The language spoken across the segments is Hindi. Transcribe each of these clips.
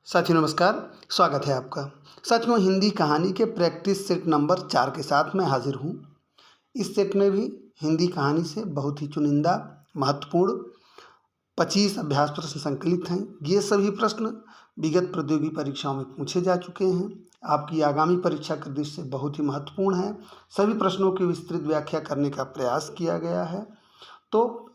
साथियों नमस्कार, स्वागत है आपका। साथियों हिंदी कहानी के प्रैक्टिस सेट नंबर 4 के साथ मैं हाजिर हूँ। इस सेट में भी हिंदी कहानी से बहुत ही चुनिंदा महत्वपूर्ण 25 अभ्यास प्रश्न संकलित हैं। ये सभी प्रश्न विगत प्रतियोगी परीक्षाओं में पूछे जा चुके हैं, आपकी आगामी परीक्षा की दृष्टि से बहुत ही महत्वपूर्ण है। सभी प्रश्नों की विस्तृत व्याख्या करने का प्रयास किया गया है, तो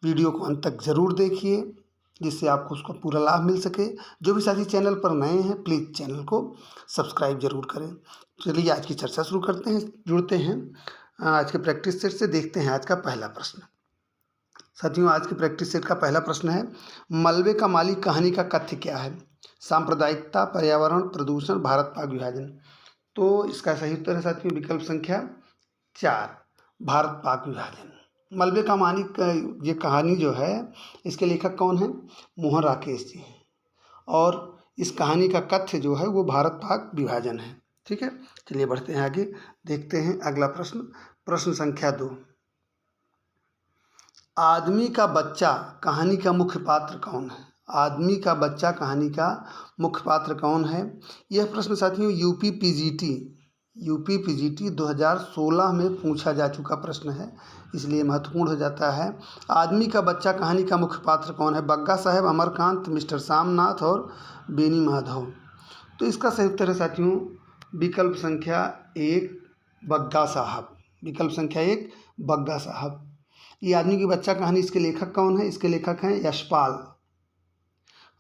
वीडियो को अंत तक ज़रूर देखिए जिससे आपको उसका पूरा लाभ मिल सके। जो भी साथी चैनल पर नए हैं प्लीज़ चैनल को सब्सक्राइब जरूर करें। चलिए आज की चर्चा शुरू करते हैं, जुड़ते हैं आज के प्रैक्टिस सेट से। देखते हैं आज का पहला प्रश्न। साथियों आज के प्रैक्टिस सेट का पहला प्रश्न है, मलबे का मालिक कहानी का कथ्य क्या है? सांप्रदायिकता, पर्यावरण, प्रदूषण, भारत पाक विभाजन। तो इसका सही उत्तर है साथियों विकल्प संख्या 4, भारत पाक विभाजन। मलबे का मालिक ये कहानी जो है इसके लेखक कौन है? मोहन राकेश जी हैं, और इस कहानी का कथ्य जो है वो भारत पाक विभाजन है। ठीक है, चलिए बढ़ते हैं आगे, देखते हैं अगला प्रश्न। प्रश्न संख्या 2, आदमी का बच्चा कहानी का मुख्य पात्र कौन है? आदमी का बच्चा कहानी का मुख्य पात्र कौन है? यह प्रश्न साथियों यूपी पीजीटी 2016 में पूछा जा चुका प्रश्न है, इसलिए महत्वपूर्ण हो जाता है। आदमी का बच्चा कहानी का मुख्य पात्र कौन है? बग्गा साहब, अमरकांत, मिस्टर सामनाथ और बेनी माधव। तो इसका सही उत्तर है साथियों विकल्प संख्या 1, बग्गा साहब। विकल्प संख्या 1, बग्गा साहब। ये आदमी की बच्चा कहानी, इसके लेखक कौन है? इसके लेखक हैं यशपाल।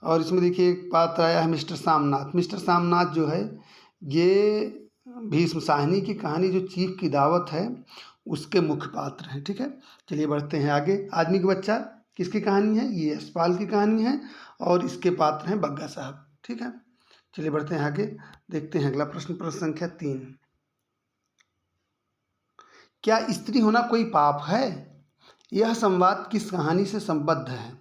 और इसमें देखिए एक पात्र आया है मिस्टर सामनाथ। मिस्टर सामनाथ जो है ये भीष्म साहनी की कहानी जो चीफ की दावत है उसके मुख्य पात्र हैं। ठीक है, चलिए बढ़ते हैं आगे। आदमी का बच्चा किसकी कहानी है? ये यशपाल की कहानी है और इसके पात्र हैं बग्गा साहब। ठीक है, चलिए बढ़ते हैं आगे, देखते हैं अगला प्रश्न। प्रश्न संख्या 3, क्या स्त्री होना कोई पाप है? यह संवाद किस कहानी से संबद्ध है?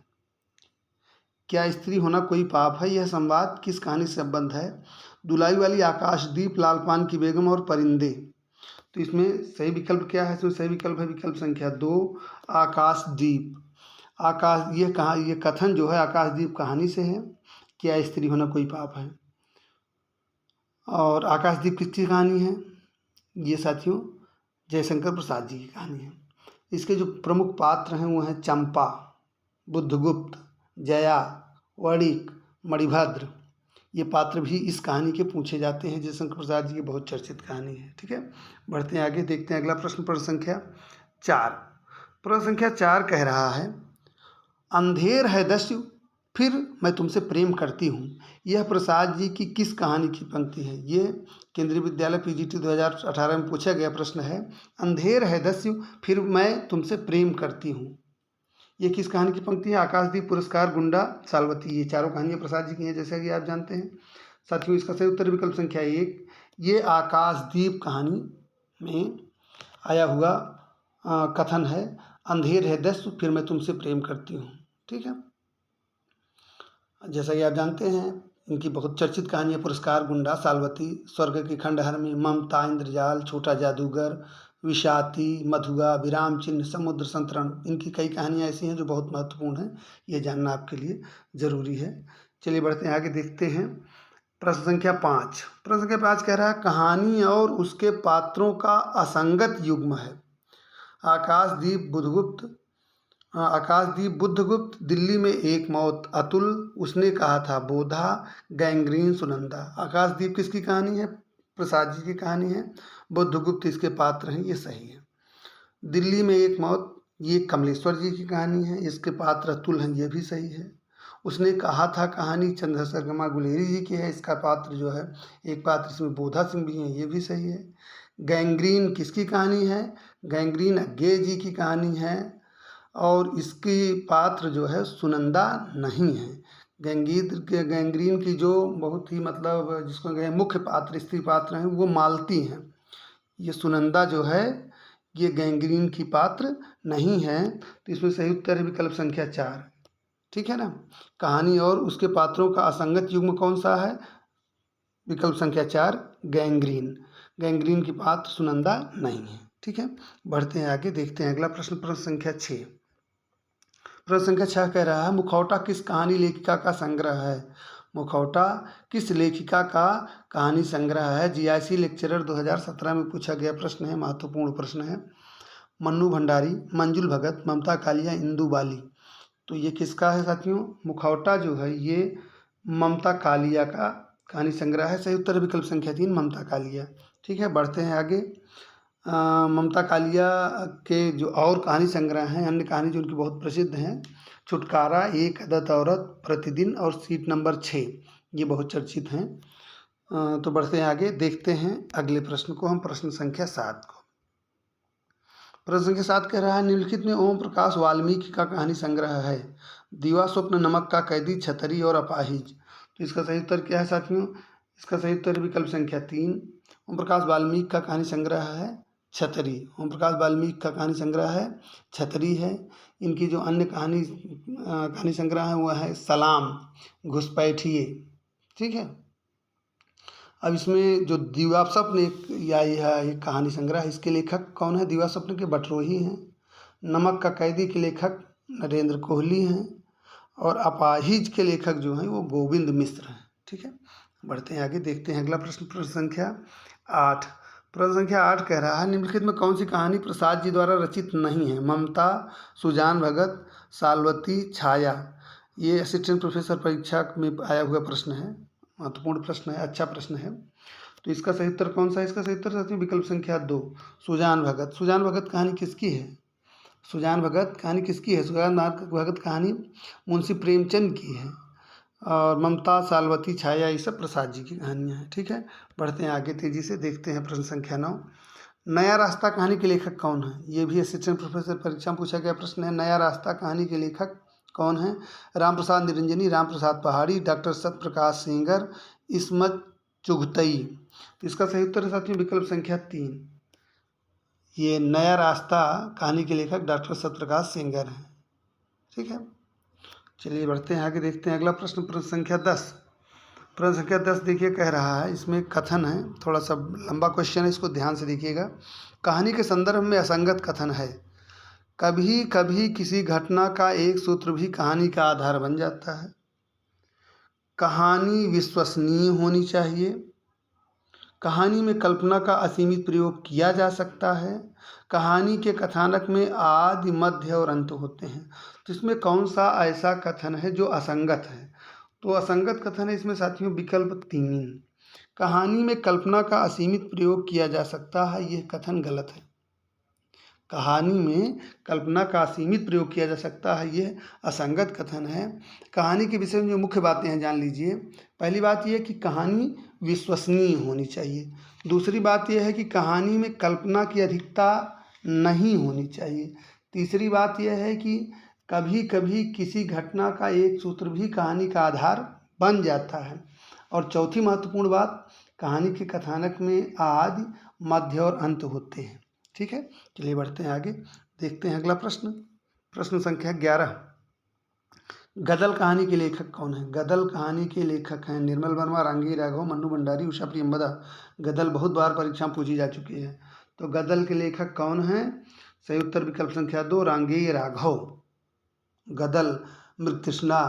क्या स्त्री होना कोई पाप है? यह संवाद किस कहानी से संबद्ध है? दुलाई वाली, आकाशदीप, लालपान की बेगम और परिंदे। तो इसमें सही विकल्प क्या है? इसमें सही विकल्प है विकल्प संख्या 2, आकाशदीप। ये कथन जो है आकाशदीप कहानी से है, क्या स्त्री होना कोई पाप है। और आकाशदीप किसकी कहानी है? ये साथियों जयशंकर प्रसाद जी की कहानी है। इसके जो प्रमुख पात्र हैं वो हैं चंपा, बुद्धगुप्त, जया, वणिक, मणिभद्र। ये पात्र भी इस कहानी के पूछे जाते हैं। जयशंकर प्रसाद जी की बहुत चर्चित कहानी है। ठीक है, बढ़ते हैं आगे, देखते हैं अगला प्रश्न। प्रश्न संख्या 4। प्रश्न संख्या 4 कह रहा है, अंधेर है दस्यु फिर मैं तुमसे प्रेम करती हूँ। यह प्रसाद जी की किस कहानी की पंक्ति है? ये केंद्रीय विद्यालय पीजीटी 2018 में पूछा गया प्रश्न है। अंधेर है दस्यु फिर मैं तुमसे प्रेम करती हूँ, ये किस कहानी की पंक्ति है? आकाशदीप, पुरस्कार, गुंडा, सालवती। ये चारों कहानियाँ प्रसाद जी की हैं जैसा कि आप जानते हैं। साथियों इसका सही उत्तर विकल्प संख्या 1, ये आकाशदीप कहानी में आया हुआ कथन है, अंधेर है दस्यु फिर मैं तुमसे प्रेम करती हूँ। ठीक है, जैसा कि आप जानते हैं इनकी बहुत चर्चित कहानियाँ पुरस्कार, गुंडा, सालवती, स्वर्ग की खंडहर में, ममता, इंद्रजाल, छोटा जादूगर, विषाती, मधुआ, विराम चिन्ह, समुद्र संतरण। इनकी कई कहानियाँ ऐसी हैं जो बहुत महत्वपूर्ण हैं, ये जानना आपके लिए ज़रूरी है। चलिए बढ़ते हैं आगे, देखते हैं प्रश्न संख्या 5। प्रश्न संख्या 5 कह रहा है, कहानी और उसके पात्रों का असंगत युग्म है। आकाशदीप बुद्धगुप्त, दिल्ली में एक मौत, अतुल, उसने कहा था, बोधा, गैंग्रीन, सुनंदा। आकाशदीप किसकी कहानी है? प्रसाद जी की कहानी है। बुद्धगुप्त इसके पात्र हैं, ये सही है। दिल्ली में एक मौत, ये कमलेश्वर जी की कहानी है, इसके पात्र अतुल हैं, ये भी सही है। उसने कहा था कहानी चंद्रशर्मा गुलेरी जी की है, इसका पात्र जो है एक पात्र इसमें बोधा सिंह भी हैं, ये भी सही है। गैंग्रीन किसकी कहानी है? गैंग्रीन अज्ञे जी की कहानी है और इसकी पात्र जो है सुनंदा नहीं है। गैंग्रीन की जो बहुत ही मतलब जिसको कहें मुख्य पात्र, स्त्री पात्र हैं, वो मालती हैं। ये सुनंदा जो है ये गैंग्रीन की पात्र नहीं है। तो इसमें सही उत्तर है विकल्प संख्या 4। ठीक है ना, कहानी और उसके पात्रों का असंगत युग्म कौन सा है? विकल्प संख्या 4, गैंग्रीन। गैंग्रीन की पात्र सुनंदा नहीं है। ठीक है, बढ़ते हैं आगे, देखते हैं अगला प्रश्न। प्रश्न संख्या 6। प्रश्न संख्या 6 कह रहा है, मुखौटा किस कहानी लेखिका का संग्रह है? मुखौटा किस लेखिका का कहानी संग्रह है? जीआईसी लेक्चरर 2017 में पूछा गया प्रश्न है, महत्वपूर्ण प्रश्न है। मन्नू भंडारी, मंजुल भगत, ममता कालिया, इंदु बाली। तो ये किसका है साथियों? मुखौटा जो है ये ममता कालिया का कहानी संग्रह है। सही उत्तर विकल्प संख्या 3 ममता कालिया। ठीक है, बढ़ते हैं आगे। ममता कालिया के जो और कहानी संग्रह हैं, अन्य कहानी जो उनकी बहुत प्रसिद्ध हैं, छुटकारा, एक अदद औरत, प्रतिदिन और सीट नंबर 6, ये बहुत चर्चित हैं। तो बढ़ते हैं आगे, देखते हैं अगले प्रश्न को हम, प्रश्न संख्या 7 को। प्रश्न संख्या 7 कह रहा है, निम्नलिखित में ओम प्रकाश वाल्मीकि का कहानी संग्रह है? दीवा, स्वप्न, नमक का कैदी, छतरी और अपाहिज। तो इसका सही उत्तर क्या है साथियों? इसका सही उत्तर विकल्प संख्या 3 ओम प्रकाश वाल्मीकि का कहानी संग्रह है छतरी। ओम प्रकाश वाल्मीकि का कहानी संग्रह है छतरी है। इनकी जो अन्य कहानी संग्रह है वह है सलाम, घुसपैठिए। ठीक है, अब इसमें जो दीवा स्वप्न एक कहानी संग्रह, इसके लेखक कौन है? दीवा स्वप्न के बटरोही हैं। नमक का कैदी के लेखक नरेंद्र कोहली हैं और अपाहिज के लेखक जो हैं वो गोविंद मिश्र हैं। ठीक है, बढ़ते हैं आगे, देखते हैं अगला प्रश्न, प्रश्न संख्या 8। प्रश्न संख्या 8 कह रहा है, निम्नलिखित में कौन सी कहानी प्रसाद जी द्वारा रचित नहीं है? ममता, सुजान भगत, सालवती, छाया। ये असिस्टेंट प्रोफेसर परीक्षा में आया हुआ प्रश्न है, महत्वपूर्ण प्रश्न है, अच्छा प्रश्न है। तो इसका सही उत्तर कौन सा है? इसका सही उत्तर साथियों विकल्प संख्या 2 सुजान भगत। सुजान भगत कहानी किसकी है? सुजान भगत कहानी किसकी है? सुजान भगत कहानी मुंशी प्रेमचंद की है। और ममता, सालवती, छाया, ये सब प्रसाद जी की कहानियाँ हैं। ठीक है, बढ़ते हैं आगे तेजी से, देखते हैं प्रश्न संख्या 9। नया रास्ता कहानी के लेखक कौन है? ये भी असिस्टेंट प्रोफेसर परीक्षा में पूछा गया प्रश्न है। नया रास्ता कहानी के लेखक कौन है? राम प्रसाद निरंजनी, राम प्रसाद पहाड़ी, डॉक्टर सत्यप्रकाश सेंगर, इस्मत चुगतई। तो इसका सही उत्तर है साथियों विकल्प संख्या 3। ये नया रास्ता कहानी के लेखक डॉक्टर सत्यप्रकाश सेंगर हैं। ठीक है, चलिए बढ़ते हैं आगे, देखते हैं अगला प्रश्न, प्रश्न संख्या 10। प्रश्न संख्या 10 देखिए कह रहा है, इसमें कथन है, थोड़ा सा लंबा क्वेश्चन है, इसको ध्यान से देखिएगा। कहानी के संदर्भ में असंगत कथन है। कभी कभी किसी घटना का एक सूत्र भी कहानी का आधार बन जाता है। कहानी विश्वसनीय होनी चाहिए। कहानी में कल्पना का असीमित प्रयोग किया जा सकता है। कहानी के कथानक में आदि, मध्य और अंत होते हैं। तो इसमें कौन सा ऐसा कथन है जो असंगत है? तो असंगत कथन है इसमें साथियों विकल्प 3। कहानी में कल्पना का असीमित प्रयोग किया जा सकता है, यह कथन गलत है। कहानी में कल्पना का असीमित प्रयोग किया जा सकता है, यह असंगत कथन है। कहानी के विषय में जो मुख्य बातें हैं जान लीजिए। पहली बात यह है कि कहानी विश्वसनीय होनी चाहिए। दूसरी बात यह है कि कहानी में कल्पना की अधिकता नहीं होनी चाहिए। तीसरी बात यह है कि कभी कभी किसी घटना का एक सूत्र भी कहानी का आधार बन जाता है। और चौथी महत्वपूर्ण बात, कहानी के कथानक में आदि, मध्य और अंत होते हैं। ठीक है, चलिए बढ़ते हैं आगे, देखते हैं अगला प्रश्न, प्रश्न संख्या 11। गदल कहानी के लेखक कौन है? गदल कहानी के लेखक हैं निर्मल वर्मा, रांगी राघव, मन्नू भंडारी, उषा प्रियंवदा। गदल बहुत बार परीक्षा में पूछी जा चुकी है। तो गदल के लेखक कौन हैं? सही उत्तर विकल्प संख्या 2 रांगी राघव। गदल, मृगतृष्णा,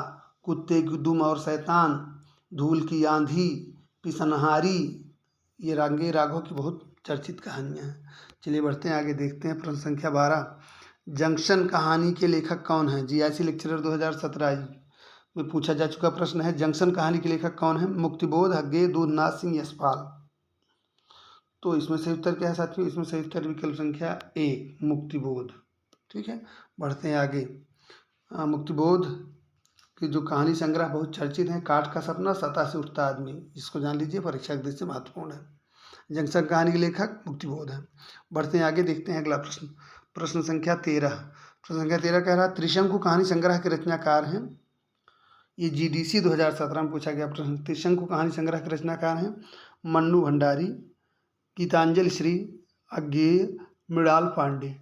कुत्ते की दुम और शैतान, धूल की आंधी, पिसनहारी, ये रांगी राघव की बहुत चर्चित कहानियाँ हैं। चलिए बढ़ते हैं आगे, देखते हैं प्रश्न संख्या 12। जंक्शन कहानी के लेखक कौन है? जीआईसी लेक्चरर 2017 में पूछा जा चुका प्रश्न है। जंक्शन कहानी के लेखक कौन है? मुक्तिबोध, हग्गे, दूधनाथ सिंह, यशपाल। तो इसमें सही उत्तर क्या है साथियों? इसमें सही उत्तर विकल्प संख्या 1 मुक्तिबोध। ठीक है, बढ़ते हैं आगे। मुक्तिबोध की जो कहानी संग्रह बहुत चर्चित है, काठ का सपना, सतह से उठता आदमी, इसको जान लीजिए, परीक्षा के दृष्टि से महत्वपूर्ण है। जंक्शन कहानी के लेखक मुक्तिबोध है। बढ़ते हैं आगे, देखते हैं अगला प्रश्न, प्रश्न संख्या 13। प्रश्न संख्या 13 कह रहा है, त्रिशंकु कहानी संग्रह के रचनाकार हैं। ये जीडीसी 2017 में पूछा गया प्रश्न। त्रिशंकु कहानी संग्रह के रचनाकार हैं मन्नू भंडारी, गीतांजलि श्री, अज्ञेय, मृणाल पांडे।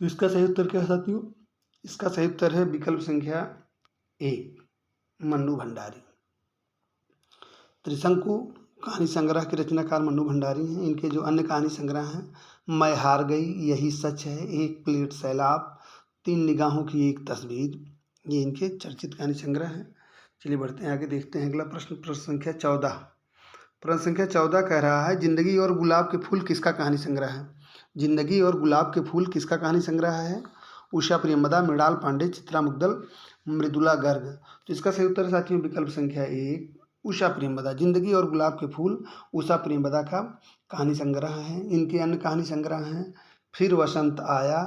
तो इसका सही उत्तर क्या है साथियों? इसका सही उत्तर है विकल्प संख्या 1 मन्नू भंडारी। त्रिशंकु कहानी संग्रह के रचनाकार मन्नू भंडारी हैं। इनके जो अन्य कहानी संग्रह हैं, मैं हार गई, यही सच है, एक प्लेट सैलाब, तीन निगाहों की एक तस्वीर, ये इनके चर्चित कहानी संग्रह हैं। चलिए बढ़ते हैं आगे, देखते हैं अगला प्रश्न। प्रश्न संख्या 14। प्रश्न संख्या 14 कह रहा है, जिंदगी और गुलाब के फूल किसका कहानी संग्रह है? जिंदगी और गुलाब के फूल किसका कहानी संग्रह है? उषा प्रियमदा, मृणाल पांडे, चित्रा मुग्गल, मृदुला गर्ग। तो इसका सही उत्तर है साथियों विकल्प संख्या 1, उषा प्रियमदा। जिंदगी और गुलाब के फूल उषा प्रियमदा का कहानी संग्रह है। इनके अन्य कहानी संग्रह हैं फिर वसंत आया,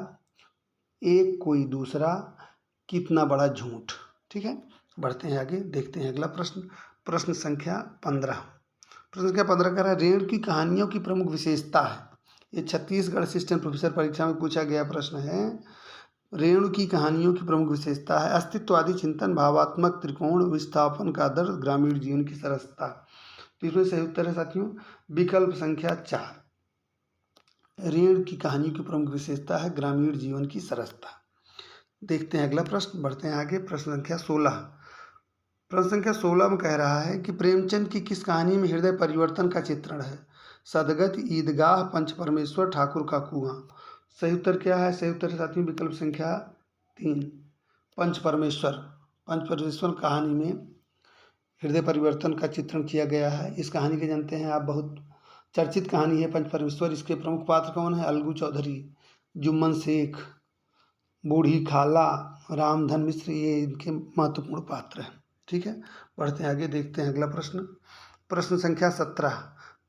एक कोई दूसरा, कितना बड़ा झूठ। ठीक है, बढ़ते हैं आगे, देखते हैं अगला प्रश्न। प्रश्न संख्या 15। प्रश्न संख्या 15 कह रहा है, रेणु की कहानियों की प्रमुख विशेषता है। ये छत्तीसगढ़ असिस्टेंट प्रोफेसर परीक्षा में पूछा गया प्रश्न है। रेणु की कहानियों की प्रमुख विशेषता है अस्तित्ववादी चिंतन, भावात्मक त्रिकोण, विस्थापन का दर्द, ग्रामीण जीवन की सरसता। तो इसमें सही उत्तर है साथियों विकल्प संख्या 4। रेणु की कहानियों की प्रमुख विशेषता है ग्रामीण जीवन की सरसता। देखते हैं अगला प्रश्न, बढ़ते हैं आगे। प्रश्न संख्या 16। प्रश्न संख्या 16 में कह रहा है कि प्रेमचंद की किस कहानी में हृदय परिवर्तन का चित्रण है? सदगत, ईदगाह, पंच परमेश्वर, ठाकुर का कुआं। सही उत्तर क्या है? सही उत्तर है साथियों विकल्प संख्या 3, पंच परमेश्वर। पंच परमेश्वर कहानी में हृदय परिवर्तन का चित्रण किया गया है। इस कहानी के जानते हैं आप, बहुत चर्चित कहानी है पंच परमेश्वर। इसके प्रमुख पात्र कौन है? अलगू चौधरी, जुम्मन शेख, बूढ़ी खाला, रामधन मिश्र, ये इनके महत्वपूर्ण पात्र हैं। ठीक है, बढ़ते हैं आगे, देखते हैं अगला प्रश्न। प्रश्न संख्या 17।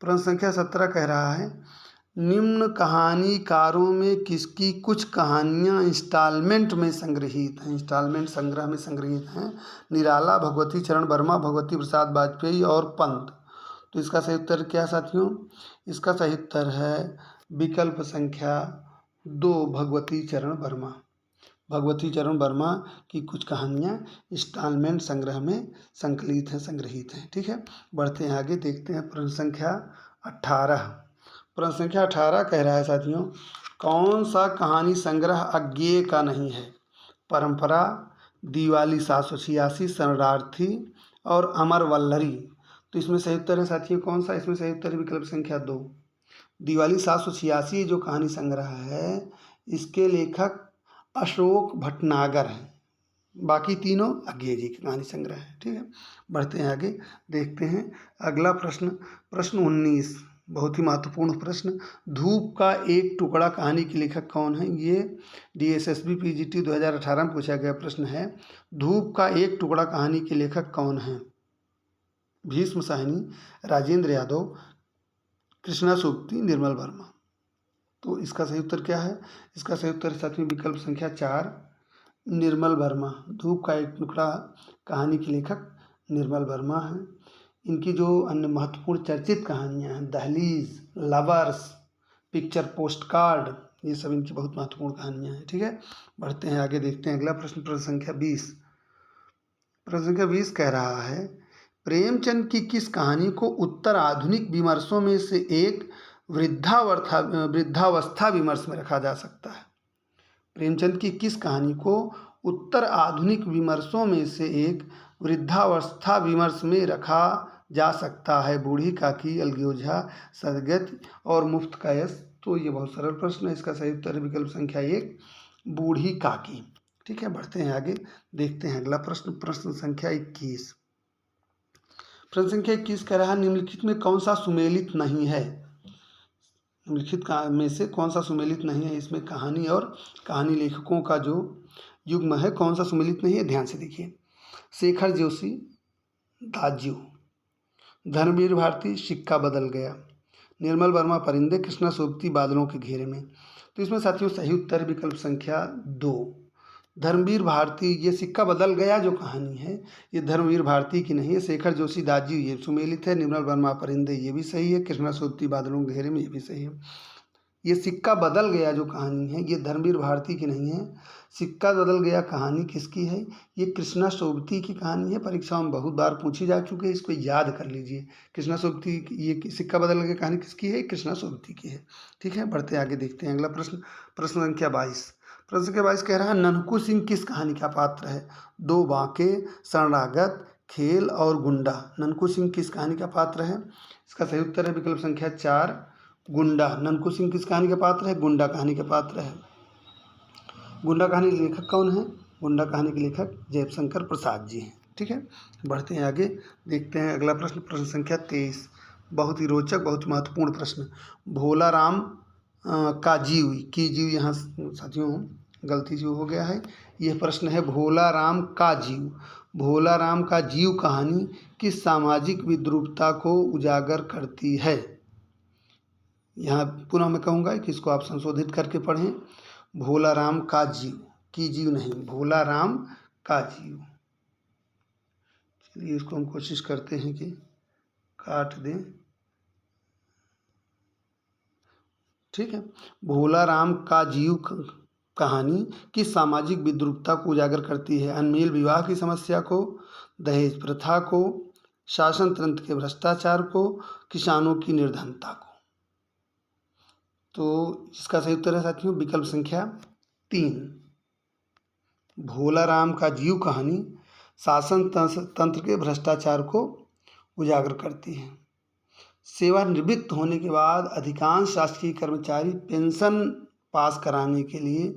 प्रश्न संख्या 17 कह रहा है, निम्न कहानीकारों में किसकी कुछ कहानियाँ इंस्टॉलमेंट में संग्रहित हैं? इंस्टॉलमेंट संग्रह में संग्रहित हैं। निराला, भगवती चरण वर्मा, भगवती प्रसाद वाजपेयी और पंत। तो इसका सही उत्तर क्या है साथियों? इसका सही उत्तर है विकल्प संख्या 2, भगवती चरण वर्मा। भगवती चरण वर्मा की कुछ कहानियाँ इंस्टॉलमेंट संग्रह में संकलित हैं, संग्रहित हैं। ठीक है, बढ़ते हैं आगे, देखते हैं प्रश्न संख्या 18। प्रश्न संख्या 18 कह रहा है साथियों, कौन सा कहानी संग्रह अज्ञेय का नहीं है? परंपरा, दिवाली 786, शरणार्थी और अमर वल्लरी। तो इसमें सही उत्तर है साथियों कौन सा? इसमें सही उत्तर है विकल्प संख्या 2, दिवाली 786 जो कहानी संग्रह है, इसके लेखक अशोक भटनागर हैं। बाकी तीनों अज्ञेय जी की कहानी संग्रह है। ठीक है, बढ़ते हैं आगे, देखते हैं अगला प्रश्न। प्रश्न 19, बहुत ही महत्वपूर्ण प्रश्न। धूप का एक टुकड़ा कहानी के लेखक कौन है? ये DSSB PGT 2018 में पूछा गया प्रश्न है। धूप का एक टुकड़ा कहानी के लेखक कौन है? भीष्म साहनी, राजेंद्र यादव, कृष्णा सोबती, निर्मल वर्मा। तो इसका सही उत्तर क्या है? इसका सही उत्तर है साथियों विकल्प संख्या 4, निर्मल वर्मा। धूप का एक टुकड़ा कहानी के लेखक निर्मल वर्मा हैं। इनकी जो अन्य महत्वपूर्ण चर्चित कहानियाँ हैं, दहलीज, लवर्स, पिक्चर पोस्टकार्ड, ये सब इनकी बहुत महत्वपूर्ण कहानियाँ हैं। ठीक है, बढ़ते हैं आगे, देखते हैं अगला प्रश्न। प्रश्न संख्या 20। प्रश्न संख्या 20 कह रहा है, प्रेमचंद की किस कहानी को उत्तर आधुनिक विमर्शों में से एक वृद्धावस्था विमर्श में रखा जा सकता है? प्रेमचंद की किस कहानी को उत्तर आधुनिक विमर्शों में से एक वृद्धावस्था विमर्श में रखा जा सकता है? बूढ़ी काकी, अलगोजा, सदगत और मुफ्त का यश। तो ये बहुत सरल प्रश्न है। इसका सही उत्तर है विकल्प संख्या 1, बूढ़ी काकी। ठीक है, बढ़ते हैं आगे, देखते हैं अगला प्रश्न। प्रश्न संख्या 21। प्रश्न संख्या 21 कह रहा है, निम्नलिखित में कौन सा सुमेलित नहीं है? निम्नलिखित में से कौन सा सुमेलित नहीं है? इसमें कहानी और कहानी लेखकों का जो युग्म है, कौन सा सुमेलित नहीं है? ध्यान से देखिए। शेखर जोशी, दाज्यू, धर्मवीर भारती, सिक्का बदल गया, निर्मल वर्मा, परिंदे, कृष्णा सोबती, बादलों के घेरे में। तो इसमें साथियों सही उत्तर विकल्प संख्या 2, धर्मवीर भारती। ये सिक्का बदल गया जो कहानी है, ये धर्मवीर भारती की नहीं है। शेखर जोशी, दाज्यू, ये सुमेलित है। निर्मल वर्मा, परिंदे, ये भी सही है। कृष्णा सोबती, बादलों के घेरे में, ये भी सही है। ये सिक्का बदल गया जो कहानी है, ये धर्मवीर भारती की नहीं है। सिक्का बदल गया कहानी किसकी है? ये कृष्णा सोबती की कहानी है। परीक्षाओं में बहुत बार पूछी जा चुकी है, इसको याद कर लीजिए। कृष्णा सोबती, ये सिक्का बदल गया कहानी किसकी है? कृष्णा सोबती की है। ठीक है, बढ़ते आगे, देखते हैं अगला प्रश्न। प्रश्न संख्या 22। प्रश्न संख्या 22 कह रहा है, ननकू सिंह किस कहानी का पात्र है? दो बांके, शरणागत, खेल और गुंडा। ननकू सिंह किस कहानी का पात्र है? इसका सही उत्तर है विकल्प संख्या 4, गुंडा। ननकू सिंह किस कहानी का पात्र है? गुंडा कहानी का पात्र है। गुंडा कहानी के लेखक कौन है? गुंडा कहानी के लेखक जयशंकर प्रसाद जी हैं। ठीक है, बढ़ते हैं आगे, देखते हैं अगला प्रश्न, प्रश्न संख्या 23। बहुत ही रोचक, बहुत महत्वपूर्ण प्रश्न। भोला राम का जीव की जीव, यहाँ साथियों गलती जो हो गया है, यह प्रश्न है भोला राम का जीव। भोला राम का जीव कहानी किस सामाजिक विद्रूपता को उजागर करती है? यहाँ पुनः मैं कहूँगा कि इसको आप संशोधित करके पढ़ें। भोला राम का जीव, की जीव नहीं, भोला राम का जीव। चलिए इसको हम कोशिश करते हैं कि काट दें। ठीक है, भोला राम का जीव कहानी किस सामाजिक विद्रूपता को उजागर करती है? अनमेल विवाह की समस्या को, दहेज प्रथा को, शासन तंत्र के भ्रष्टाचार को, किसानों की निर्धनता को। तो इसका सही उत्तर है साथियों विकल्प संख्या 3। भोला राम का जीव कहानी शासन तंत्र के भ्रष्टाचार को उजागर करती है। सेवानिवृत्त होने के बाद अधिकांश शासकीय कर्मचारी पेंशन पास कराने के लिए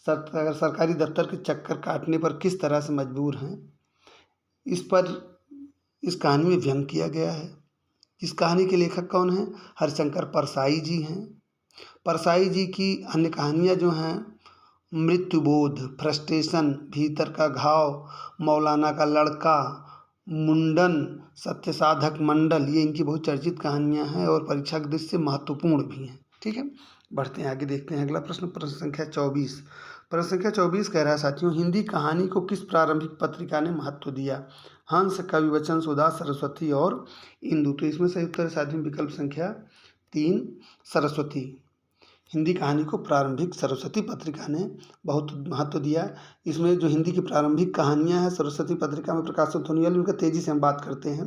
सरकारी दफ्तर के चक्कर काटने पर किस तरह से मजबूर हैं, इस पर इस कहानी में व्यंग किया गया है। इस कहानी के लेखक कौन हैं? हरिशंकर परसाई जी हैं। परसाई जी की अन्य कहानियाँ जो हैं मृत्युबोध, फ्रस्ट्रेशन, भीतर का घाव, मौलाना का लड़का, मुंडन, सत्य साधक मंडल, ये इनकी बहुत चर्चित कहानियाँ हैं और परीक्षा की दृष्टि से महत्वपूर्ण भी हैं। ठीक है, बढ़ते हैं आगे, देखते हैं अगला प्रश्न, प्रश्न संख्या 24। प्रश्न संख्या 24 कह रहा है साथियों हिंदी कहानी को किस प्रारंभिक पत्रिका ने महत्व दिया? हंस, कविवचन, सुधा, सरस्वती और इंदु। तो इसमें सही उत्तर है साथियों विकल्प संख्या 3 सरस्वती। हिंदी कहानी को प्रारंभिक सरस्वती पत्रिका ने बहुत महत्व दिया। इसमें जो हिंदी की प्रारंभिक कहानियां हैं सरस्वती पत्रिका में प्रकाशित होने वाली, उनका तेजी से हम बात करते हैं।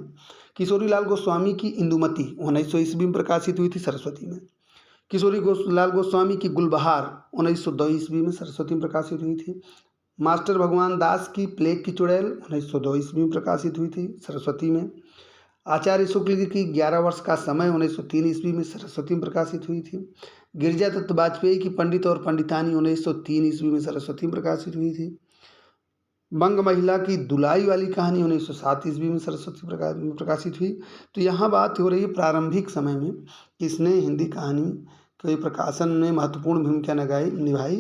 किशोरी लाल गोस्वामी की इंदुमती 1900 ईस्वी में प्रकाशित हुई थी सरस्वती में। किशोरी लाल गोस्वामी की गुलबहार 1902 ईस्वी में सरस्वती में प्रकाशित हुई थी। मास्टर भगवान दास की प्लेग की चुड़ैल 1902 ईस्वी में प्रकाशित हुई थी सरस्वती में। आचार्य शुक्ल की 11 वर्ष का समय 1903 ईस्वी में सरस्वती में प्रकाशित हुई थी। गिरिजा दत्त वाजपेयी की पंडित और पंडितानी 1903 ईस्वी में सरस्वती में प्रकाशित हुई थी। बंग महिला की दुलाई वाली कहानी 1907 ईस्वी में सरस्वती में प्रकाशित हुई। तो यहाँ बात हो रही है प्रारंभिक समय में किसने हिंदी कहानी के प्रकाशन में महत्वपूर्ण भूमिका निभाई,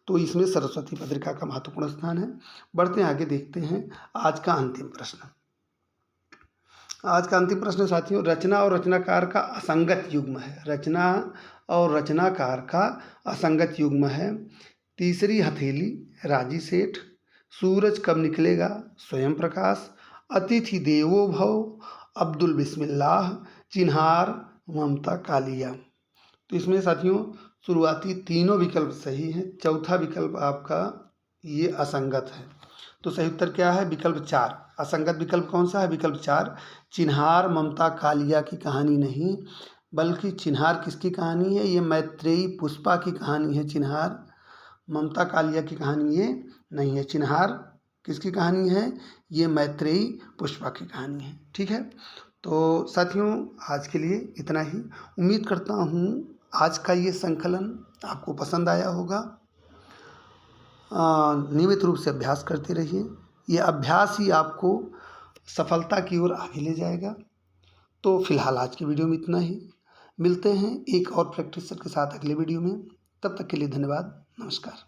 तो इसमें सरस्वती पत्रिका का महत्वपूर्ण स्थान है। बढ़ते हैं आगे, देखते हैं आज का अंतिम प्रश्न। आज का अंतिम प्रश्न साथियों रचना और रचनाकार का असंगत युग्म है। रचना और रचनाकार का असंगत युग्म है। तीसरी हथेली, राजी सेठ, सूरज कब निकलेगा, स्वयं प्रकाश, अतिथि देवो भव, अब्दुल बिस्मिल्लाह, चिन्हार, ममता कालिया। तो इसमें साथियों शुरुआती तीनों विकल्प सही हैं, चौथा विकल्प आपका ये असंगत है। तो सही उत्तर क्या है? विकल्प 4। असंगत विकल्प कौन सा है? विकल्प 4। चिन्हार ममता कालिया की कहानी नहीं, बल्कि चिन्हार किसकी कहानी है? ये मैत्रेयी पुष्पा की कहानी है। चिन्हार ममता कालिया की कहानी ये नहीं है। चिन्हार किसकी कहानी है? ये मैत्रेयी पुष्पा की कहानी है। ठीक है, तो साथियों आज के लिए इतना ही। उम्मीद करता हूँ आज का ये संकलन आपको पसंद आया होगा। नियमित रूप से अभ्यास करते रहिए, ये अभ्यास ही आपको सफलता की ओर आगे ले जाएगा। तो फिलहाल आज की वीडियो में इतना ही। मिलते हैं एक और प्रैक्टिस सेट के साथ अगले वीडियो में। तब तक के लिए धन्यवाद, नमस्कार।